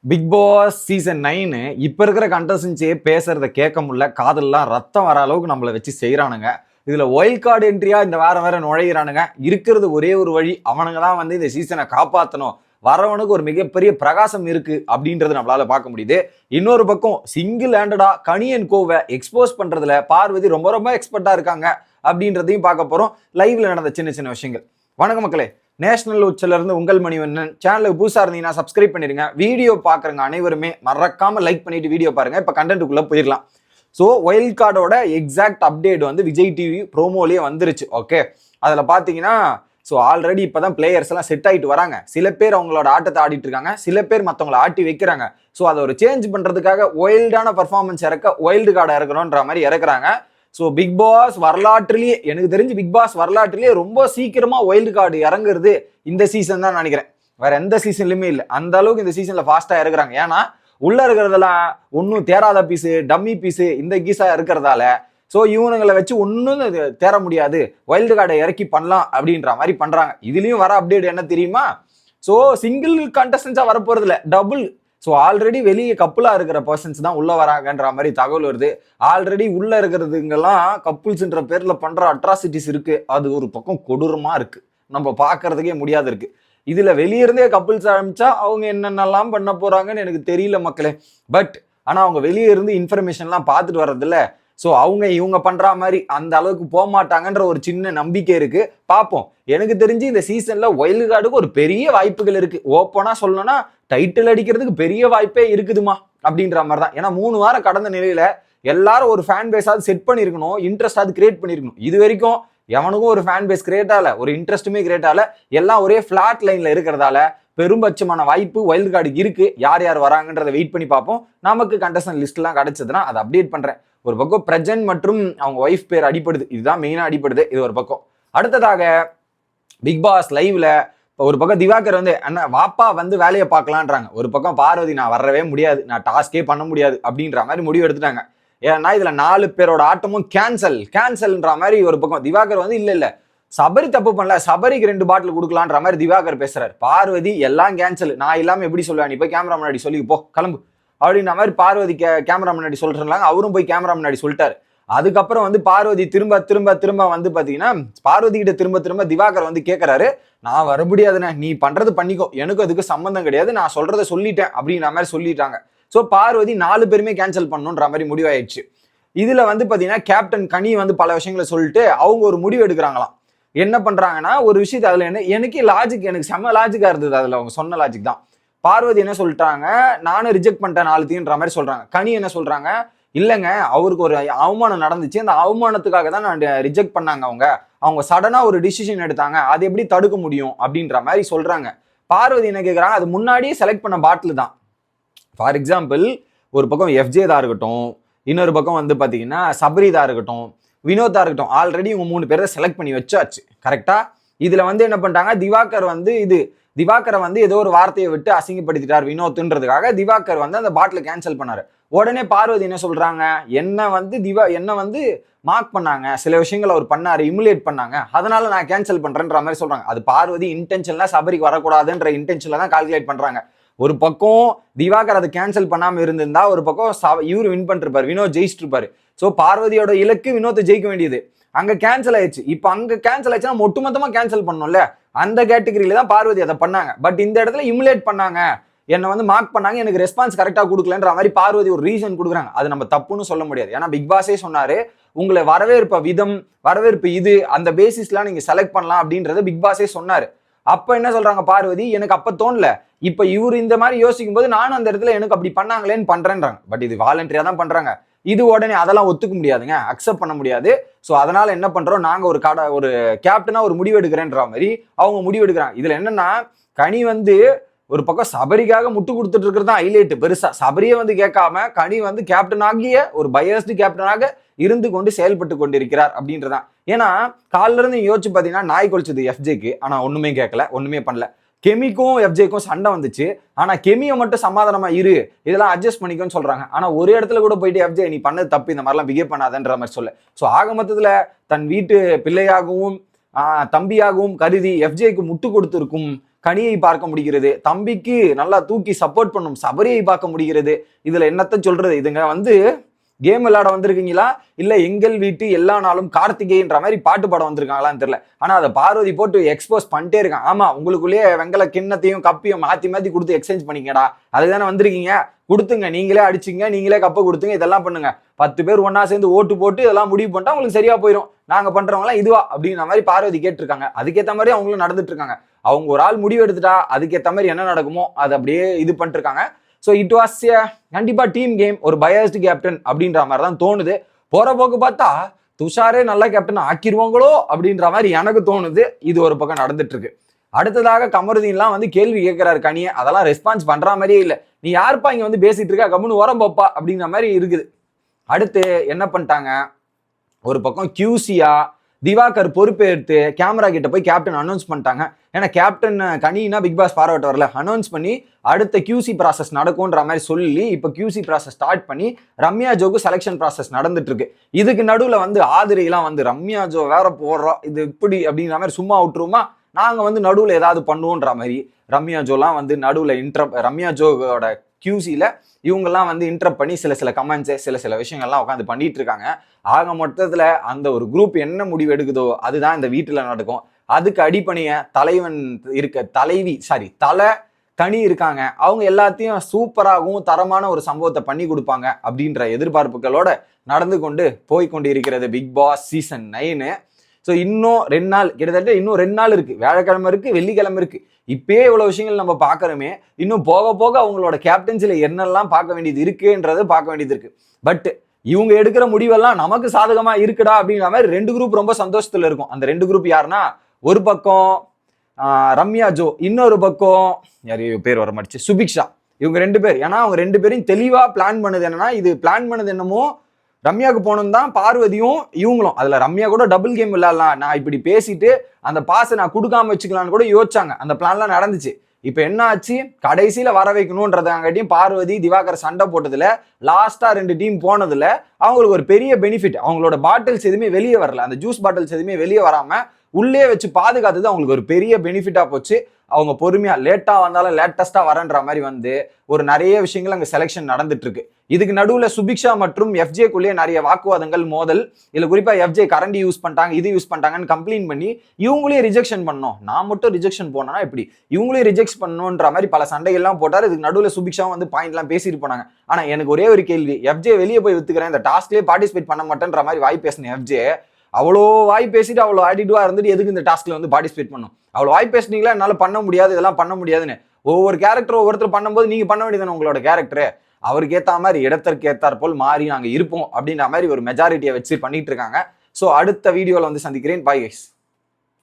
Big Boss season 9 இப்ப இருக்கிற கண்டஸ்டன்ஸே பேசுறத கேட்க முடியல, காதெல்லாம் ரத்தம் வர அளவுக்கு நம்மளை வச்சு செய்யறானுங்க. இதுல ஒயில்ட் கார்டு என்ட்ரியா இந்த வாரம் வேற நுழையிறானுங்க. இருக்கிறது ஒரே ஒரு வழி, அவனுங்க தான் வந்து இந்த சீசனை காப்பாற்றணும். வரவனுக்கு ஒரு மிகப்பெரிய பிரகாசம் இருக்கு அப்படின்றது நம்மளால பார்க்க முடியுது. இன்னொரு பக்கம் single ஹேண்டடா Ghani and Kovai expose பண்றதுல பார்வதி ரொம்ப ரொம்ப எக்ஸ்பர்ட்டா இருக்காங்க அப்படின்றதையும் பார்க்க போறோம். லைவ்ல நடந்த சின்ன சின்ன விஷயங்கள். வணக்கம் மக்களே, நேஷனல் உச்சில இருந்து உங்கள் மணிவண்ணன். சேனலுக்கு புதுசா இருந்தீங்கன்னா சப்ஸ்கிரைப் பண்ணிருங்க. வீடியோ பாக்குறவங்க அனைவருமே மறக்காம லைக் பண்ணிட்டு வீடியோ பாருங்க. இப்ப கண்டென்ட்டுக்குள்ள போயிடலாம். ஸோ ஒயில்ட் கார்டோட எக்ஸாக்ட் அப்டேட் வந்து விஜய் டிவி ப்ரோமோலயே வந்துருச்சு. ஓகே, அதுல பாத்தீங்கன்னா ஸோ ஆல்ரெடி இப்பதான் பிளேயர்ஸ் எல்லாம் செட் ஆயிட்டு வராங்க. சில பேர் அவங்களோட ஆட்டத்தை ஆடிட்டு இருக்காங்க, சில பேர் மற்றவங்களை ஆட்டி வைக்கிறாங்க. ஸோ அதை ஒரு சேஞ்ச் பண்றதுக்காக ஒயில்டான பர்ஃபார்மன்ஸ் இறக்க ஒயில்டு கார்டை இறக்கணும்ன்ற மாதிரி இறக்குறாங்க. ஸோ பிக் பாஸ் வரலாற்றிலேயே, எனக்கு தெரிஞ்சு பிக் பாஸ் வரலாற்றிலேயே ரொம்ப சீக்கிரமா ஒயில்டு கார்டு இறங்குறது இந்த சீசன் தான் நினைக்கிறேன். வேற எந்த சீசன்லயுமே இல்லை, அந்த அளவுக்கு இந்த சீசன்ல ஃபாஸ்டா இறக்குறாங்க. ஏன்னா உள்ள இருக்கிறதெல்லாம் ஒன்னும் தேராத பீஸு, டம்மி பீஸு, இந்த கீஸா இருக்கிறதால ஸோ இவனுங்களை வச்சு ஒன்னும் தேர முடியாது, ஒயில்டு கார்டை இறக்கி பண்ணலாம் அப்படின்ற மாதிரி பண்றாங்க. இதுலயும் வர அப்டேட் என்ன தெரியுமா? ஸோ சிங்கிள் கண்டஸ்டன்ஸா வரப்போறது இல்லை, டபுள். ஸோ ஆல்ரெடி வெளியே கப்புலா இருக்கிற பர்சன்ஸ் தான் உள்ள வராங்கன்ற மாதிரி தகவல் வருது. ஆல்ரெடி உள்ள இருக்கிறதுங்கெல்லாம் கப்புள்ஸ்ன்ற பேர்ல பண்ற அட்ராசிட்டிஸ் இருக்கு. அது ஒரு பக்கம் கொடூரமா இருக்கு, நம்ம பாக்குறதுக்கே முடியாது இருக்கு. இதுல வெளியிருந்தே கப்புள்ஸ் ஆரம்பிச்சா அவங்க என்னென்னலாம் பண்ண போறாங்கன்னு எனக்கு தெரியல மக்களே. பட் ஆனா அவங்க வெளியே இருந்து இன்ஃபர்மேஷன்லாம் பார்த்துட்டு வர்றதில்ல. ஸோ அவங்க இவங்க பண்ற மாதிரி அந்த அளவுக்கு போக மாட்டாங்கன்ற ஒரு சின்ன நம்பிக்கை இருக்கு. பார்ப்போம். எனக்கு தெரிஞ்சு இந்த சீசன்ல ஒயில்டு கார்டுக்கு ஒரு பெரிய வாய்ப்புகள் இருக்கு. ஓப்பனா சொல்லணும்னா டைட்டில் அடிக்கிறதுக்கு பெரிய வாய்ப்பே இருக்குதுமா அப்படின்ற மாதிரி தான். ஏன்னா 3 வாரம் கடந்த நிலையில எல்லாரும் ஒரு ஃபேன் பேஸாவது செட் பண்ணிருக்கணும், இன்ட்ரெஸ்டாவது கிரியேட் பண்ணிருக்கணும். இது வரைக்கும் எவனுக்கும் ஒரு ஃபேன் பேஸ் கிரியேட் ஆகல, ஒரு இன்ட்ரெஸ்ட்டுமே கிரியேட் ஆகல. எல்லாம் ஒரே ஃபிளாட் லைன்ல இருக்கிறதால பெரும்பட்சமான வாய்ப்பு ஒயில்டு கார்டுக்கு இருக்கு. யார் யார் வராங்கன்றதை வெயிட் பண்ணி பார்ப்போம். நமக்கு கண்டஸ்டன் லிஸ்ட் எல்லாம் கிடைச்சதுன்னா அதை அப்டேட் பண்றேன். ஒரு பக்கம் பிரஜன் மற்றும் அவங்க ஒய்ஃப் பேர் அடிப்படுது, இதுதான் மெயினா அடிப்படுது. இது ஒரு பக்கம். அடுத்ததாக பிக் பாஸ் லைவ்ல ஒரு பக்கம் திவாகர் வந்து அண்ணா வாப்பா வந்து வேலையை பார்க்கலான்றாங்க. ஒரு பக்கம் பார்வதி நான் வரவே முடியாது, நான் டாஸ்கே பண்ண முடியாது அப்படின்ற மாதிரி முடிவு எடுத்துட்டாங்க. ஏன்னா இதுல 4 பேரோட ஆட்டமும் கேன்சல்ன்ற மாதிரி ஒரு பக்கம். திவாகர் வந்து இல்ல சபரி தப்பு பண்ணல, சபரிக்கு 2 பாட்டில் கொடுக்கலான்ற மாதிரி திவாகர் பேசுறாரு. பார்வதி எல்லாம் கேன்சல், நான் இல்லாம எப்படி சொல்லுவேன், நீ போய் கேமரா முன்னாடி சொல்லி போ கிளம்பு அப்படின்ற மாதிரி பார்வதி கேமரா முன்னாடி சொல்றாங்க. அவரும் போய் கேமரா முன்னாடி சொல்லிட்டாரு. அதுக்கப்புறம் வந்து பார்வதி திரும்ப வந்து பாத்தீங்கன்னா பார்வதி கிட்ட திரும்ப திவாகர் வந்து கேட்கறாரு, நான் வர முடியாதுண்ணே, நீ பண்றது பண்ணிக்கோ, எனக்கு அதுக்கு சம்பந்தம் கிடையாது, நான் சொல்றதை சொல்லிட்டேன் அப்படின்ற மாதிரி சொல்லிட்டாங்க. ஸோ பார்வதி 4 பேருமே கேன்சல் பண்ணணுன்ற மாதிரி முடிவாயிடுச்சு. இதுல வந்து பாத்தீங்கன்னா கேப்டன் கனி வந்து பல விஷயங்களை சொல்லிட்டு அவங்க ஒரு முடிவு எடுக்கிறாங்களாம். என்ன பண்றாங்கன்னா ஒரு விஷயத்து அதுல என்ன எனக்கு லாஜிக், எனக்கு செம்ம லாஜிக்கா இருந்தது. அதுல அவங்க சொன்ன லாஜிக் தான். பார்வதி என்ன சொல்லிட்டாங்க, நானும் ரிஜெக்ட் பண்ணிட்டேன் 4 தீன்ற மாதிரி சொல்றாங்க. கனி என்ன சொல்றாங்க, இல்லைங்க அவருக்கு ஒரு அவமானம் நடந்துச்சு, அந்த அவமானத்துக்காக தான் நான் ரிஜெக்ட் பண்ணாங்க. அவங்க சடனா ஒரு டிசிஷன் எடுத்தாங்க, அது எப்படி தடுக்க முடியும் அப்படின்ற மாதிரி சொல்றாங்க. பார்வதி என்ன கேட்கறாங்க, அது முன்னாடியே செலக்ட் பண்ண பாட்டில் தான். ஃபார் எக்ஸாம்பிள் ஒரு பக்கம் எஃப்ஜே தான் இருக்கட்டும், இன்னொரு பக்கம் வந்து பாத்தீங்கன்னா சபரிதா இருக்கட்டும், வினோதா இருக்கட்டும், ஆல்ரெடி இவங்க 3 பேரை செலக்ட் பண்ணி வச்சாச்சு. கரெக்டா? இதுல வந்து என்ன பண்ணிட்டாங்க, திவாகரை வந்து ஏதோ ஒரு வார்த்தையை விட்டு அசிங்கப்படுத்திட்டார் வினோத்ன்றதுக்காக திவாகர் வந்து அந்த பாட்டில கேன்சல் பண்ணாரு. உடனே பார்வதி என்ன சொல்றாங்க, என்ன வந்து மார்க் பண்ணாங்க, சில விஷயங்கள் அவர் பண்ணாரு, இமுலேட் பண்ணாங்க, அதனால நான் கேன்சல் பண்றேன்ற மாதிரி சொல்றாங்க. அது பார்வதி இன்டென்ஷன்ல சபரிக்கு வரக்கூடாதுன்ற இன்டென்ஷன்ல தான் கால்குலேட் பண்றாங்க. ஒரு பக்கம் திவாகர் அதை கேன்சல் பண்ணாம இருந்திருந்தா ஒரு பக்கம் இவரு வின் பண்ணிருப்பாரு, வினோத் ஜெயிச்சிட்டு இருப்பாரு. ஸோ பார்வதியோட இலக்கு வினோத்தை ஜெயிக்க வேண்டியது, அங்க கேன்சல் ஆயிடுச்சு. இப்ப அங்க கேன்சல் ஆயிடுச்சுன்னா ஒட்டுமொத்தமா கேன்சல் பண்ணணும்ல, அந்த கேட்டகரியில தான் பார்வதி அதை பண்ணாங்க. பட் இந்த இடத்துல இமுலேட் பண்ணாங்க, என்னை வந்து மார்க் பண்ணாங்க, எனக்கு ரெஸ்பான்ஸ் கரெக்டா கொடுக்கலன்ற மாதிரி பார்வதி ஒரு ரீசன் கொடுக்குறாங்க. அது நம்ம தப்புன்னு சொல்ல முடியாது. ஏன்னா பிக் பாஸே சொன்னாரு, உங்களை வரவேற்பு இது அந்த பேசிஸ்லாம் நீங்க செலக்ட் பண்ணலாம் அப்படின்றத பிக் பாஸே சொன்னாரு. அப்ப என்ன சொல்றாங்க பார்வதி, எனக்கு அப்ப தோணல, இப்ப இவர் இந்த மாதிரி யோசிக்கும் போது நானும் அந்த இடத்துல எனக்கு அப்படி பண்ணாங்களேன்னு பண்றேன்றாங்க. பட் இது வாலண்டரியா தான் பண்றாங்க. இது உடனே அதெல்லாம் ஒத்துக்க முடியாதுங்க, அக்செப்ட் பண்ண முடியாது. ஸோ அதனால என்ன பண்றோம், நாங்க ஒரு கேப்டனா ஒரு முடிவு எடுக்கிறேன்ற மாதிரி அவங்க முடிவு எடுக்கிறாங்க. இதுல என்னன்னா கனி வந்து ஒரு பக்கம் சபரிக்காக முட்டு கொடுத்துட்டு இருக்கிறது தான் ஹைலைட். பெருசா சபரியை வந்து கேட்காம கனி வந்து கேப்டனாகிய ஒரு பயஸ்டு கேப்டனாக இருந்து கொண்டு செயல்பட்டு கொண்டிருக்கிறார் அப்படின்றதான். ஏன்னா காலில இருந்து யோசிச்சு பாத்தீங்கன்னா நாய் கொலிச்சது எஃப்ஜேக்கு, ஆனா ஒண்ணுமே கேட்கல, ஒண்ணுமே பண்ணல. கெமிக்கும் எஃப்ஜேக்கும் சண்டை வந்துச்சு, ஆனா கெமியை மட்டும் சமாதானமா இரு, இதெல்லாம் அட்ஜஸ்ட் பண்ணிக்கோன்னு சொல்றாங்க. ஆனா ஒரு இடத்துல கூட போயிட்டு எஃப்ஜே நீ பண்ணது தப்பு, இந்த மாதிரிலாம் பிஹேவ் பண்ணாதன்ற மாதிரி சொல்ல. ஸோ ஆக மொத்தத்துல தன் வீட்டு பிள்ளையாகவும் தம்பியாகவும் கருதி எஃப்ஜேக்கு முட்டு கொடுத்திருக்கும் கனியை பார்க்க முடிகிறது, தம்பிக்கு நல்லா தூக்கி சப்போர்ட் பண்ணும் சபரியை பார்க்க முடிகிறது. இதுல என்னத்த சொல்றது, இதுங்க வந்து கேம் விளையாட வந்திருக்கீங்களா இல்ல எங்கள் வீட்டு எல்லா நாளும் கார்த்திகைன்ற மாதிரி பாட்டு பாடம் வந்திருக்காங்களான்னு தெரியல. ஆனா அதை பார்வதி போட்டு எக்ஸ்போஸ் பண்ணிட்டே இருக்கான். ஆமா, உங்களுக்குள்ளேயே வெங்கல கிண்ணத்தையும் கப்பையும் மாத்தி மாத்தி கொடுத்து எக்ஸ்சேஞ்ச் பண்ணிக்கடா, அதுதானே வந்திருக்கீங்க, கொடுத்துங்க, நீங்களே அடிச்சுங்க, நீங்களே கப்பை கொடுத்துங்க, இதெல்லாம் பண்ணுங்க. 10 பேர் ஒன்னா சேர்ந்து ஓட்டு போட்டு இதெல்லாம் முடிவு பண்ணிட்டா உங்களுக்கு சரியா போயிடும். நாங்க பண்றவங்களாம் இதுவா அப்படின்ற மாதிரி பார்வதி கேட்டிருக்காங்க. அதுக்கேற்ற மாதிரி அவங்களும் நடந்துட்டு இருக்காங்க. அவங்க ஒரு ஆள் முடிவு எடுத்துட்டா அதுக்கேற்ற மாதிரி என்ன நடக்குமோ அதை அப்படியே இது பண்ணிட்டு இருக்காங்க. ஸோ இட் வாஸ் கண்டிப்பா டீம் கேம், ஒரு பயஸ்டு கேப்டன் அப்படின்ற மாதிரி தான் தோணுது. போற போக்கு பார்த்தா துஷாரே நல்ல கேப்டன் ஆக்கிடுவாங்களோ அப்படின்ற மாதிரி எனக்கு தோணுது. இது ஒரு பக்கம் நடந்துட்டு இருக்கு. அடுத்ததாக கமருதீன்லாம் வந்து கேள்வி கேட்கிறாரு கனியை, அதெல்லாம் ரெஸ்பான்ஸ் பண்ற மாதிரியே இல்லை. நீ யாருப்பா இங்க வந்து பேசிட்டு இருக்கா, கம்முன்னு உரம் போப்பா அப்படின்ற மாதிரி இருக்குது. அடுத்து என்ன பண்ணிட்டாங்க, ஒரு பக்கம் கியூசியா திவாகர் பொறுப்பேற்று கேமரா கிட்ட போய் கேப்டன் அனௌன்ஸ் பண்ணிட்டாங்க. ஏன்னா captain Kanina big pass forward வரல, அனௌன்ஸ் பண்ணி அடுத்த கியூசி ப்ராசஸ் நடக்கும்ன்ற மாதிரி சொல்லி இப்போ கியூசி ப்ராசஸ் ஸ்டார்ட் பண்ணி ரம்யா ஜோக்கு செலெக்ஷன் ப்ராசஸ் நடந்துட்டு இருக்கு. இதுக்கு நடுவில் வந்து ஆதிரையெல்லாம் வந்து ரம்யா ஜோ வேற போடுறோம், இது இப்படி அப்படின்ற மாதிரி சும்மா விட்டுருமா, நாங்க வந்து நடுவில் ஏதாவது பண்ணுவோன்ற மாதிரி ரம்யா ஜோலாம் வந்து நடுவில் ரம்யா ஜோவோட கியூசியில இவங்கெல்லாம் வந்து இன்டரப்ட் பண்ணி சில கமெண்ட்ஸு சில விஷயங்கள்லாம் உட்காந்து பண்ணிட்டு இருக்காங்க. ஆக மொத்தத்துல அந்த ஒரு குரூப் என்ன முடிவு எடுக்குதோ அதுதான் இந்த வீட்டுல நடக்கும். அதுக்கு அடிப்பணிய தலைவன் தலை தனி இருக்காங்க, அவங்க எல்லாத்தையும் சூப்பராகவும் தரமான ஒரு சம்பவத்தை பண்ணி கொடுப்பாங்க அப்படின்ற எதிர்பார்ப்புகளோட நடந்து கொண்டு போய்கொண்டு இருக்கிறது பிக் பாஸ் சீசன் 9. ஸோ இன்னும் 2 நாள், கிட்டத்தட்ட இன்னும் 2 நாள் இருக்கு. வியாழக்கிழமை இருக்கு, வெள்ளிக்கிழமை இருக்கு. இப்பயே இவ்வளவு விஷயங்கள் நம்ம பார்க்கறோமே, இன்னும் போக போக அவங்களோட கேப்டன்சில என்னெல்லாம் பார்க்க வேண்டியது இருக்குன்றது பார்க்க வேண்டியது இருக்கு. பட் இவங்க எடுக்கிற முடிவெல்லாம் நமக்கு சாதகமா இருக்குடா அப்படிங்கிற மாதிரி 2 குரூப் ரொம்ப சந்தோஷத்துல இருக்கும். அந்த 2 குரூப் யாருன்னா, ஒரு பக்கம் ரம்யா ஜோ, இன்னொரு பக்கம் யாரையோ பேர் வர மாட்டுச்சு, சுபிக்ஷா. இவங்க 2 பேர். ஏன்னா அவங்க 2 பேரையும் தெளிவா பிளான் பண்ணது என்னன்னா, இது பிளான் பண்ணது என்னமோ ரம்யாவுக்கு போகணும் தான் பார்வதியும் இவங்களும். அதுல ரம்யா கூட டபுள் கேம் விளையாடலாம், நான் இப்படி பேசிட்டு அந்த பாஸை நான் கொடுக்காம வச்சுக்கலான்னு கூட யோசிச்சாங்க. அந்த பிளான்லாம் நடந்துச்சு. இப்ப என்ன ஆச்சு, கடைசியில வர வைக்கணும்ன்றதாங்காட்டியும் பார்வதி திவாகர் சண்டை போட்டதுல லாஸ்டா 2 டீம் போனதுல அவங்களுக்கு ஒரு பெரிய பெனிஃபிட். அவங்களோட பாட்டில்ஸ் எதுவுமே வெளியே வரல, அந்த ஜூஸ் பாட்டில்ஸ் எதுவுமே வெளியே வராம உள்ளே வச்சு பாதுகாத்தது அவங்களுக்கு ஒரு பெரிய பெனிஃபிட்டா போச்சு. அவங்க பொறுமையா லேட்டா வந்தாலும் லேட்டஸ்டா வரன்ற மாதிரி வந்து ஒரு நிறைய விஷயங்கள் அங்க செலெக்ஷன் நடந்துட்டு இருக்கு. இதுக்கு நடுவுல சுபிக்ஷா மற்றும் எஃப்ஜேக்குள்ளேயே நிறைய வாக்குவாதங்கள், மோதல். இதுல குறிப்பா எஃப்ஜே கரண்டி யூஸ் பண்ணிட்டாங்க, இது யூஸ் பண்ணிட்டாங்கன்னு கம்ப்ளைண்ட் பண்ணி இவங்களே ரிஜெக்ஷன் பண்ணோம், நான் மட்டும் ரிஜெக்ஷன் போனா இப்படி இவங்களே ரிஜெக்ட் பண்ணணுன்ற மாதிரி பல சண்டைகள்லாம் போட்டாரு. இதுக்கு நடுவுல சுபிக்ஷாவும் வந்து பாயிண்ட்லாம் பேசிட்டு போனாங்க. ஆனா எனக்கு ஒரே ஒரு கேள்வி, எஃப்ஜே வெளியே போய் வித்துக்கிறேன், இந்த டாஸ்க்லயே பார்ட்டிசிபேட் பண்ண மாட்டேன்ற மாதிரி வாய் பேசின எஃப்ஜே அவ்வளோ வாய் பேசிட்டு அவ்வளோ ஆட்டிடியூவா இருந்துட்டு எதுக்கு இந்த டாஸ்க்ல வந்து பார்ட்டிசிபேட் பண்ணும்? அவ்வளோ வாய் பேசுனீங்களா, என்னால பண்ண முடியாது, இதெல்லாம் பண்ண முடியாதுன்னு. ஒவ்வொரு கேரக்டர் ஒவ்வொருத்தர் பண்ணும்போது நீங்க பண்ண வேண்டியதானே உங்களோட கேரக்டர். அவருக்கு ஏற்ற மாதிரி இடத்திற்கு ஏற்றார் போல் மாறி நாங்க இருப்போம் அப்படின்ற மாதிரி ஒரு மெஜாரிட்டியை வச்சு பண்ணிட்டு இருக்காங்க. ஸோ அடுத்த வீடியோல வந்து சந்திக்கிறேன். Bye guys.